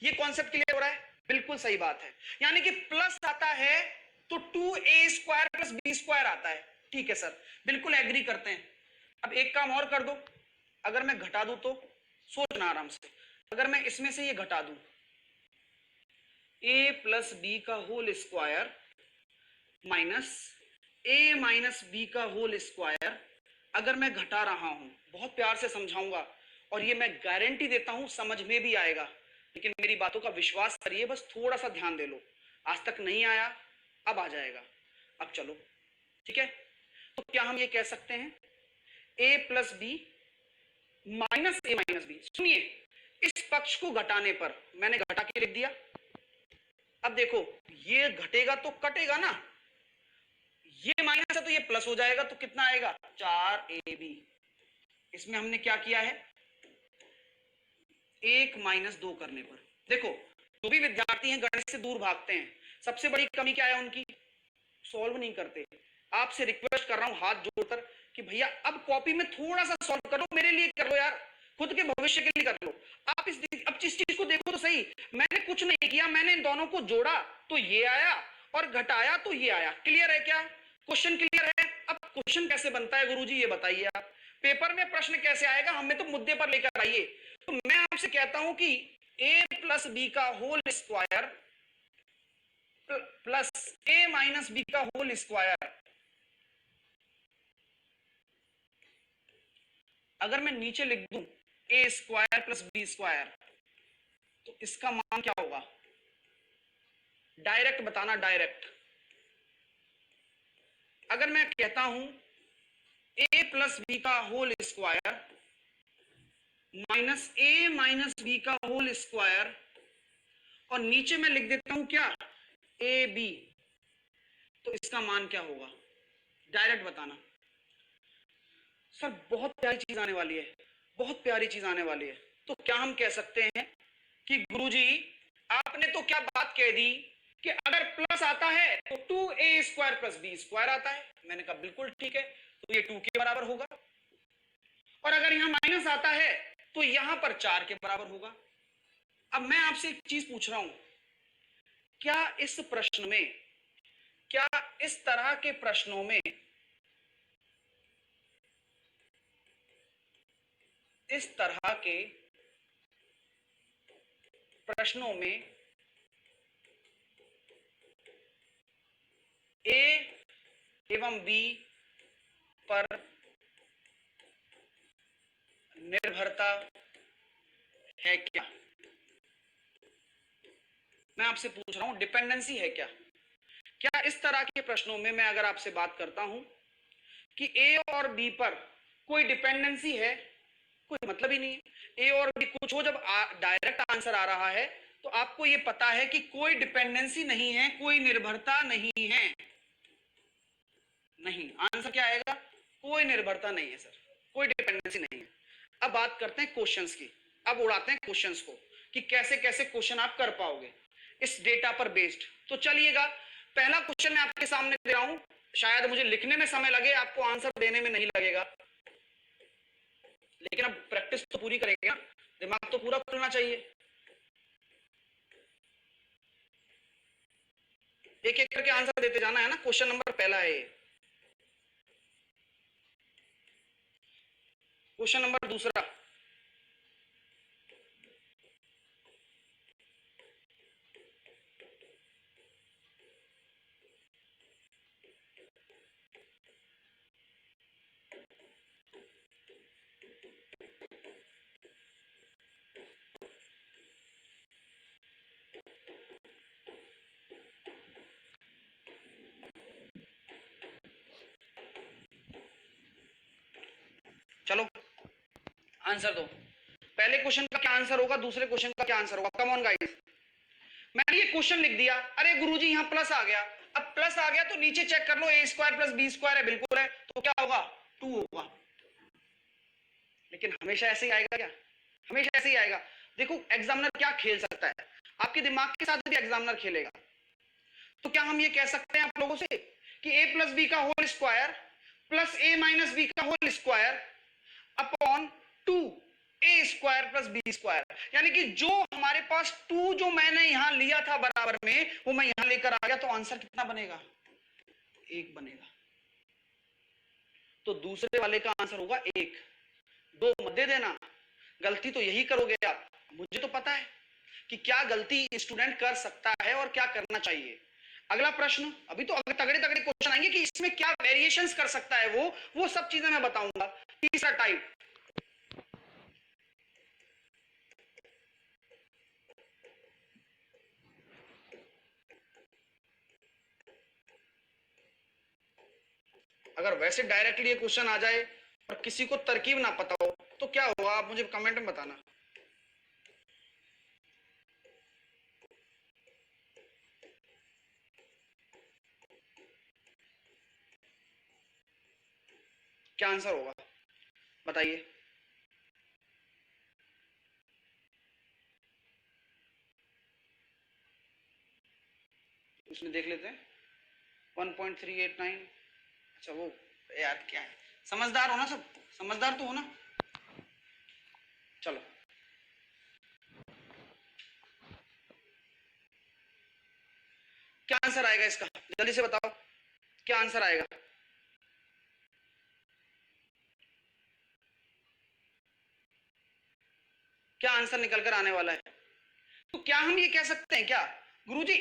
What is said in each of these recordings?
ये concept clear हो रहा है? बिल्कुल सही बात है, यानी कि प्लस आता है तो 2a² प्लस b² आता है। ठीक है सर, बिल्कुल एग्री करते हैं। अब एक काम और कर दो, अगर मैं घटा दूं तो सोचना आराम से, अगर मैं इसमें से ये घटा दूं a प्लस बी का whole square minus a minus B का होल स्क्वायर, अगर मैं घटा रहा हूं, बहुत प्यार से समझाऊंगा और ये मैं गारंटी देता हूं समझ में भी आएगा, लेकिन मेरी बातों का विश्वास करिए, बस थोड़ा सा ध्यान दे लो। आज तक नहीं आया, अब आ जाएगा। अब चलो, ठीक है, तो क्या हम ये कह सकते हैं a plus B minus a minus B. सुनिए, इस पक्ष को घटाने पर मैंने घटा के लिख दिया। अब देखो, ये घटेगा तो कटेगा ना, ये माइनस है तो ये प्लस हो जाएगा, तो कितना आएगा 4ab। इसमें हमने क्या किया है, 1 माइनस 2 करने पर। देखो, जो भी विद्यार्थी हैं गणित से दूर भागते हैं, सबसे बड़ी कमी क्या है उनकी, सॉल्व नहीं करते। आपसे रिक्वेस्ट कर रहा हूं हाथ जोड़कर कि भैया अब कॉपी में थोड़ा सा सॉल्व करो, मेरे लिए कर लो यार, खुद के भविष्य के लिए कर लो। आप अब इस चीज को देखो तो सही, मैंने कुछ नहीं किया, मैंने इन दोनों को जोड़ा तो ये आया और घटाया तो ये आया। क्लियर है क्या? क्वेश्चन क्लियर है? अब क्वेश्चन कैसे बनता है गुरुजी, ये बताइए आप। पेपर में प्रश्न कैसे आएगा, हमें तो मुद्दे पर लेकर आइए। तो मैं आपसे कहता हूं कि a प्लस बी का whole square plus a minus B का होल स्क्वायर, अगर मैं नीचे लिख दूं a square plus B square, तो इसका मान क्या होगा? डायरेक्ट बताना, डायरेक्ट। अगर मैं कहता हूं a प्लस बी का whole square minus a minus B का होल स्क्वायर, और नीचे मैं लिख देता हूं क्या, ab, तो इसका मान क्या होगा? डायरेक्ट बताना। सर बहुत प्यारी चीज आने वाली है, बहुत प्यारी चीज आने वाली है। तो क्या हम कह सकते हैं कि गुरुजी आपने तो क्या बात कह दी कि अगर प्लस आता है तो 2a² प्लस b² आता है। मैंने कहा बिल्कुल ठीक है, तो ये 2 के बराबर होगा, और अगर यहां माइनस आता है तो यहां पर 4 के बराबर होगा। अब मैं आपसे एक चीज पूछ रहा हूं, क्या इस प्रश्न में, क्या इस तरह के प्रश्नों में, इस तरह के प्रश्नों में a एवं b पर निर्भरता है क्या? मैं आपसे पूछ रहा हूं, डिपेंडेंसी है क्या? क्या इस तरह के प्रश्नों में मैं अगर आपसे बात करता हूं कि a और b पर कोई डिपेंडेंसी है, कोई मतलब ही नहीं है। a और b कुछ हो, जब डायरेक्ट आंसर आ रहा है तो आपको यह पता है कि कोई डिपेंडेंसी नहीं है, कोई निर्भरता नहीं है। नहीं, आंसर क्या आएगा? कोई निर्भरता नहीं है सर, कोई डिपेंडेंसी नहीं है। अब बात करते हैं क्वेश्चंस की, अब उड़ाते हैं क्वेश्चंस को कि कैसे कैसे क्वेश्चन आप कर पाओगे इस डेटा पर बेस्ड। तो चलिएगा, पहला क्वेश्चन मैं आपके सामने दे रहा हूं, शायद मुझे लिखने में समय लगे, आपको आंसर देने में नहीं लगेगा, लेकिन अब प्रैक्टिस तो पूरी करेंगे ना, दिमाग तो पूरा खुलना चाहिए। एक एक करके आंसर देते जाना है ना। क्वेश्चन नंबर पहला है, क्वेश्चन नंबर दूसरा, चलो आंसर दो। पहले क्वेश्चन का क्या आंसर होगा, दूसरे क्वेश्चन का क्या आंसर होगा? कम ऑन गाइस, मैंने ये क्वेश्चन लिख दिया, अरे गुरुजी यहां प्लस आ गया। अब प्लस आ गया तो नीचे चेक कर लो, a² प्लस b² है, बिल्कुल है, तो क्या होगा? 2 होगा। लेकिन हमेशा ऐसे ही आएगा क्या? हमेशा ऐसे ही आएगा? देखो एग्जामिनर क्या खेल सकता है, आपके दिमाग के साथ भी एग्जामिनर खेलेगा। तो क्या हम ये कह सकते हैं आप लोगों से कि a प्लस बी का whole square plus a minus B का whole square upon 2a² plus b², यानी कि जो हमारे पास 2 जो मैंने यहां लिया था बराबर में, वो मैं यहां लेकर आ गया, तो आंसर कितना बनेगा? 1 बनेगा। तो दूसरे वाले का आंसर होगा 1। 2 मत दे देना, गलती तो यही करोगे आप। मुझे तो पता है कि क्या गलती स्टूडेंट कर सकता है और क्या करना चाहिए। अगला प्रश्न, अभी तो तगड़े तगड़े क्वेश्चन आएंगे कि इसमें क्या वेरिएशंस कर सकता है वो सब चीजें मैं बताऊंगा। तीसरा टाइप, अगर वैसे डायरेक्टली ये क्वेश्चन आ जाए और किसी को तरकीब ना पता हो तो क्या होगा, आप मुझे कमेंट में बताना। क्या आंसर होगा बताइए। उसमें देख लेते हैं 1.389। अच्छा वो यार क्या है, समझदार हो ना, सब समझदार तो हो ना। चलो क्या आंसर आएगा इसका, जल्दी से बताओ क्या आंसर आएगा। क्या आंसर निकल कर आने वाला है? तो क्या हम ये कह सकते हैं क्या गुरुजी,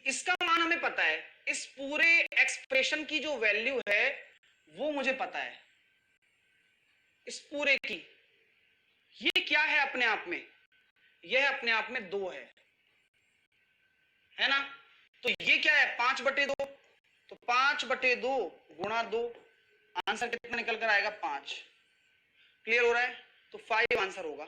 इसका मान हमें पता है, इस पूरे एक्सप्रेशन की जो वैल्यू है वो मुझे पता है, इस पूरे की, ये क्या है अपने आप में, यह अपने आप में 2 है ना। तो ये क्या है 5/2, तो 5/2 गुणा 2, आंसर कितना निकल कर आएगा 5। क्लियर हो रहा है? तो 5 आंसर होगा।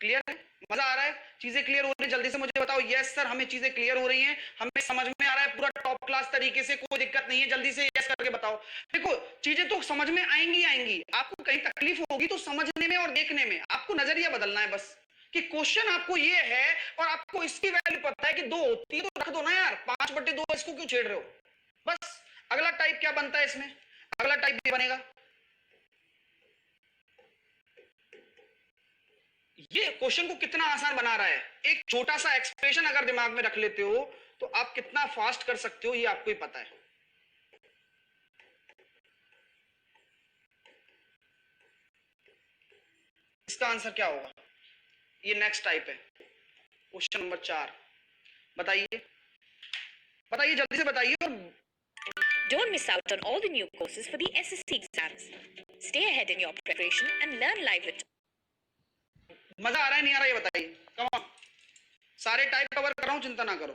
क्लियर है? मजा आ रहा है? चीजें क्लियर हो रही है? जल्दी से मुझे बताओ यस सर, हमें चीजें क्लियर हो रही हैं, हमें समझ में आ रहा है पूरा टॉप क्लास तरीके से, कोई दिक्कत नहीं है, जल्दी से यस करके बताओ। देखो चीजें तो समझ में आएंगी आएंगी, आपको कहीं तकलीफ होगी तो समझने में और देखने में, आपको नजरिया बदलना है बस, कि क्वेश्चन आपको ये है और आपको इसकी वैल्यू पता है कि 2 होती है, तो रख दो ना यार, 5/2 इसको क्यों छेड़ रहे हो बस। अगला टाइप क्या बनता है इसमें, अगला टाइप ये बनेगा, ये क्वेश्चन को कितना आसान बना रहा है, एक छोटा सा एक्सप्रेशन अगर दिमाग में रख लेते हो तो आप कितना फास्ट कर सकते हो ये आपको ही पता है। इसका आंसर क्या होगा, ये नेक्स्ट टाइप है। क्वेश्चन नंबर 4, बताइए बताइए जल्दी से बताइए। और don't miss out on all the new courses for the SSC exams. Stay ahead in your preparation and learn live with. मजा आ रहा है नहीं आ रहा ये बताइए, कम ऑन, सारे टाइप कवर कर रहा हूं, चिंता ना करो।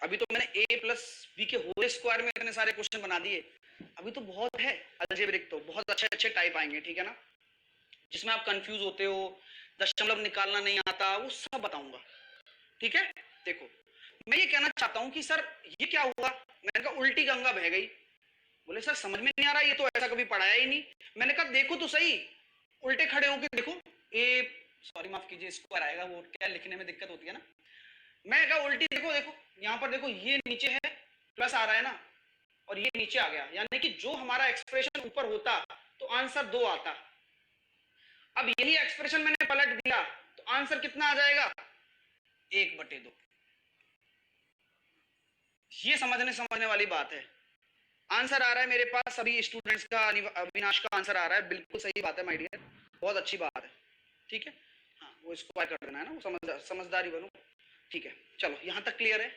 अभी तो मैंने a प्लस बी के होल स्क्वायर में इतने सारे क्वेश्चन बना दिए, अभी तो बहुत है अलजेब्रिक, तो बहुत अच्छे अच्छे टाइप आएंगे, ठीक है ना, जिसमें आप कंफ्यूज होते हो, दशमलव निकालना नहीं आता, वो सब बताऊंगा, ठीक है। देखो मैं ये कहना चाहता हूं कि सर ये क्या हुआ, मैंने कहा उल्टी गंगा बह गई, बोले सर समझ में नहीं आ रहा, ये तो ऐसा कभी पढ़ाया ही नहीं। मैंने कहा देखो तो सही, उल्टे खड़े होकर देखो, ए सॉरी माफ कीजिए स्क्वायर आएगा, वो क्या लिखने में दिक्कत होती है ना, मैं कहा उल्टी देखो, देखो यहाँ पर देखो, ये नीचे है प्लस आ रहा है ना, और ये नीचे आ गया, यानी कि जो हमारा एक्सप्रेशन ऊपर होता तो आंसर 2 आता, अब यही एक्सप्रेशन मैंने पलट दिया तो आंसर कितना आ जाएगा 1/2। ये समझने समझने वाली बात है। आंसर आ रहा है मेरे पास सभी स्टूडेंट्स का, अविनाश का आंसर आ रहा है, बिल्कुल सही बात है माय डियर, बहुत अच्छी बात है, ठीक है। हाँ वो स्क्वायर कर देना है ना, वो समझदारी बनो, ठीक है। चलो यहाँ तक क्लियर है।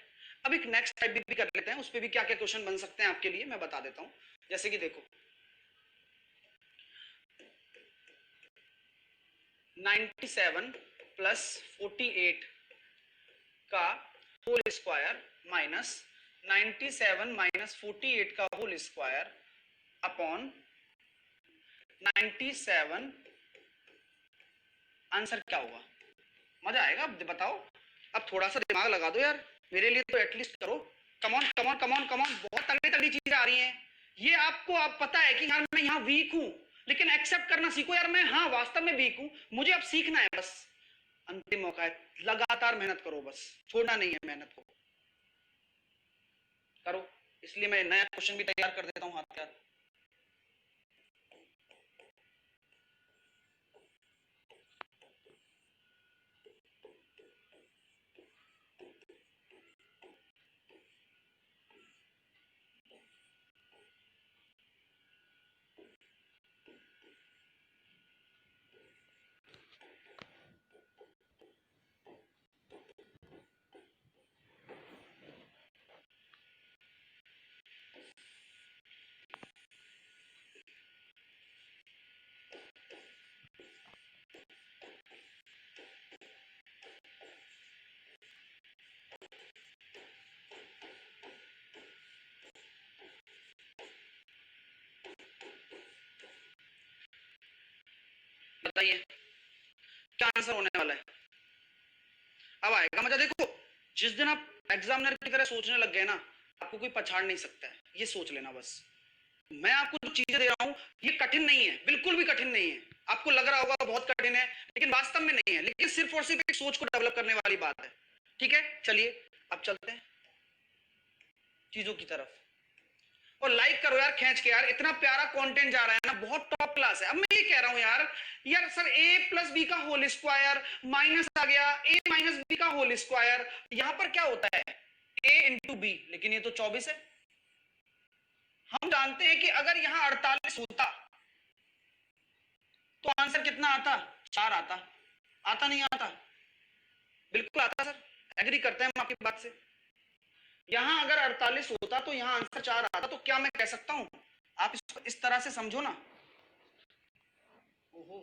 अब एक नेक्स्ट टाइप भी कर लेते हैं, उस पर भी क्या क्या क्वेश्चन बन सकते हैं आपके लिए मैं बता देता हूँ। जैसे कि देखो 97 प्लस 48 का होल स्क्वायर माइनस 97 माइनस 48 का होल स्क्वायर अपॉन 97, आंसर क्या होगा, मजा आएगा। अब बताओ, अब थोड़ा सा दिमाग लगा दो यार, मेरे लिए तो एटलीस्ट करो, कमॉन कमॉन कमॉन कमॉन, बहुत तगड़ी तगड़ी चीजें आ रही हैं। ये आपको आप पता है कि यार मैं यहाँ वीक हूँ, लेकिन एक्सेप्ट करना सीखो यार, मैं हाँ वास्तव में वीक हूँ, मुझे अब सीखना है बस, अंतिम मौका है, लगातार मेहनत करो बस, छोड़ना नहीं है मेहनत को, करो इसलिए मैं नया क्वेश्चन भी तैयार कर देता हूं हाथ के हाथ। बताइए क्या आंसर होने वाला है? अब आएगा मजा। देखो, जिस दिन आप एग्जामिनर की तरह सोचने लग गए ना, आपको कोई पछाड़ नहीं सकता है, ये सोच लेना बस। मैं आपको जो चीजें दे रहा हूं ये कठिन नहीं है, बिल्कुल भी कठिन नहीं है। आपको लग रहा होगा बहुत कठिन है, लेकिन वास्तव में नहीं है, लेकिन सिर्फ और सिर्फ एक सोच को डेवलप करने वाली बात है। ठीक है, चलिए अब चलते हैं चीजों की तरफ। और लाइक करो यार खींच के, यार इतना प्यारा कंटेंट जा रहा है ना, बहुत टॉप क्लास है। अब मैं ये कह रहा हूं यार, यार सर ए प्लस बी का होल स्क्वायर माइनस आ गया ए माइनस बी का होल स्क्वायर, यहां पर क्या होता है ए इंटू बी, लेकिन ये तो 24 है। हम जानते हैं कि अगर यहां 48 होता तो आंसर कितना आता? 4 आता। आता नहीं आता? बिल्कुल आता सर, एग्री करते हैं हम आपकी बात से। यहां अगर 48 होता तो यहां आंसर 4 आता। तो क्या मैं कह सकता हूं, आप इसको इस तरह से समझो ना। ओहो,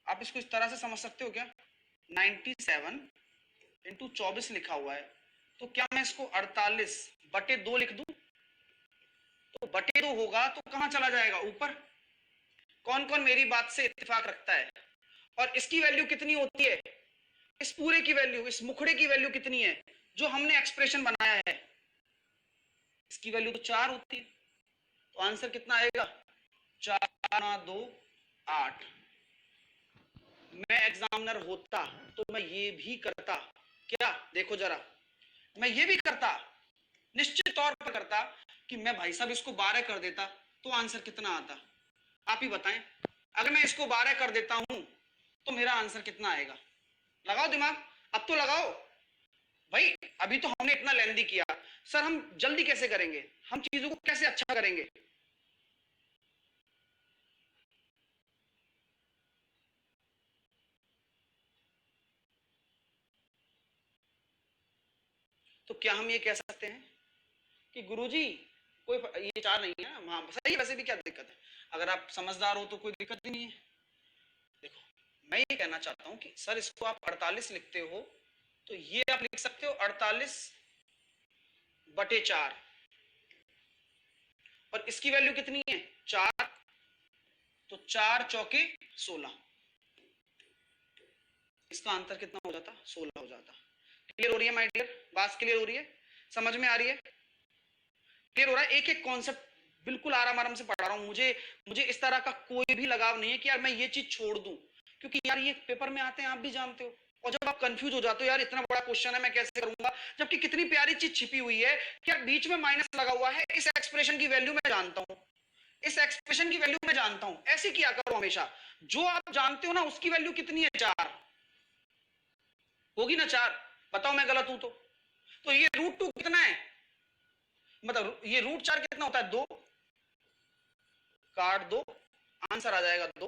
आप इसको इस तरह से समझ सकते हो क्या? 97 इंटू 24 लिखा हुआ है, तो क्या मैं इसको 48 बटे 2 लिख दूं? तो बटे 2 होगा तो कहां चला जाएगा? ऊपर। कौन कौन मेरी बात से इत्तेफाक रखता है? और इसकी वैल्यू कितनी होती है? इस पूरे की वैल्यू, इस मुखड़े की वैल्यू कितनी है जो हमने एक्सप्रेशन बनाया है? इसकी वैल्यू तो 4 होती है। तो आंसर कितना आएगा? 4 2 8। मैं एग्जामिनर होता तो मैं ये भी करता। क्या? देखो जरा, मैं ये भी करता, निश्चित तौर पर करता कि मैं भाई साहब इसको 12 कर देता तो आंसर कितना आता? आप ही बताएं। अगर मैं इसको 12 कर देता हूं तो मेरा आंसर कितना आएगा? लगाओ दिमाग, अब तो लगाओ भाई। अभी तो हमने इतना लेंदी किया, सर हम जल्दी कैसे करेंगे, हम चीजों को कैसे अच्छा करेंगे? तो क्या हम ये कह सकते हैं कि गुरुजी कोई ये 4 नहीं है? हाँ सही है, वैसे भी क्या दिक्कत है? अगर आप समझदार हो तो कोई दिक्कत ही नहीं है। देखो, मैं ये कहना चाहता हूं कि सर इसको आप 48 लिखते हो तो ये आप लिख सकते हो 48 बटे 4, और इसकी वैल्यू कितनी है? 4। तो 4 चौके 16, इसका आंसर कितना हो जाता? 16 हो जाता। क्लियर हो रही है माय डियर? बात क्लियर हो रही है? समझ में आ रही है? क्लियर हो रहा है? एक एक कॉन्सेप्ट बिल्कुल आराम आराम से पढ़ा रहा हूं। मुझे मुझे इस तरह का कोई भी लगाव नहीं है कि यार मैं ये चीज छोड़ दूं, क्योंकि यार ये पेपर में आते हैं, आप भी जानते हो। और जब आप कंफ्यूज हो जाते हो, यार इतना बड़ा क्वेश्चन है मैं कैसे करूंगा, जबकि कितनी प्यारी चीज छिपी हुई है कि यार बीच में माइनस लगा हुआ है, इस एक्सप्रेशन की वैल्यू मैं जानता हूं, इस एक्सप्रेशन की वैल्यू मैं जानता हूं। ऐसे किया करो हमेशा, जो आप जानते हो ना उसकी वैल्यू कितनी है? 4 होगी ना? 4। बताओ मैं गलत हूं तो ये √2 कितना है? मतलब ये √4 कितना होता है? 2। काट दो, आंसर आ जाएगा 2।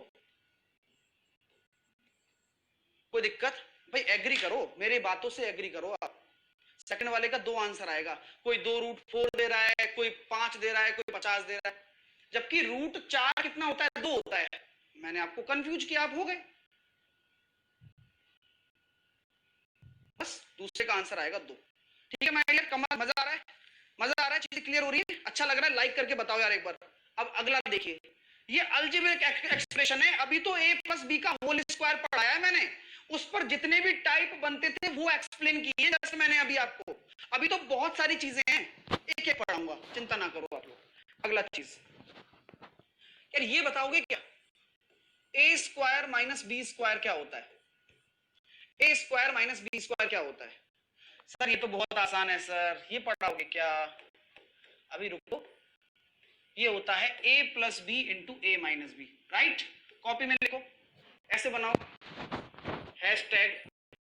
कोई दिक्कत? भाई एग्री करो, मेरी बातों से एग्री करो आप। सेकंड वाले का 2 आंसर आएगा। कोई 2√4 दे रहा है, कोई 5 दे रहा है, कोई 50 दे रहा है, जबकि √4 कितना होता है? 2 होता है। मैंने आपको कंफ्यूज किया, आप हो गए। बस दूसरे का आंसर आएगा 2। ठीक है माय डियर, कमाल, मजा आ रहा है? मजा आ रहा है? चीजें क्लियर हो रही है? अच्छा लग रहा है? लाइक करके बताओ यार एक बार। अब अगला देखिए, ये अलजेब्रिक एक्सप्रेशन है। अभी तो a प्लस बी का होल स्क्वायर पढ़ाया है मैंने, उस पर जितने भी टाइप बनते थे वो एक्सप्लेन किए जैसे मैंने अभी आपको। अभी तो बहुत सारी चीजें हैं, एक एक पढ़ाऊंगा, चिंता ना करो आप लोग। अगला चीज यार, ये बताओगे क्या ए स्क्वायर माइनस बी स्क्वायर क्या होता है? ए स्क्वायर माइनस बी स्क्वायर क्या होता है? सर ये तो बहुत आसान है सर, ये पढ़ाओगे क्या? अभी रुको, ये होता है a plus B into A minus B, right? Copy में लिखो, ऐसे बनाओ, हैशटैग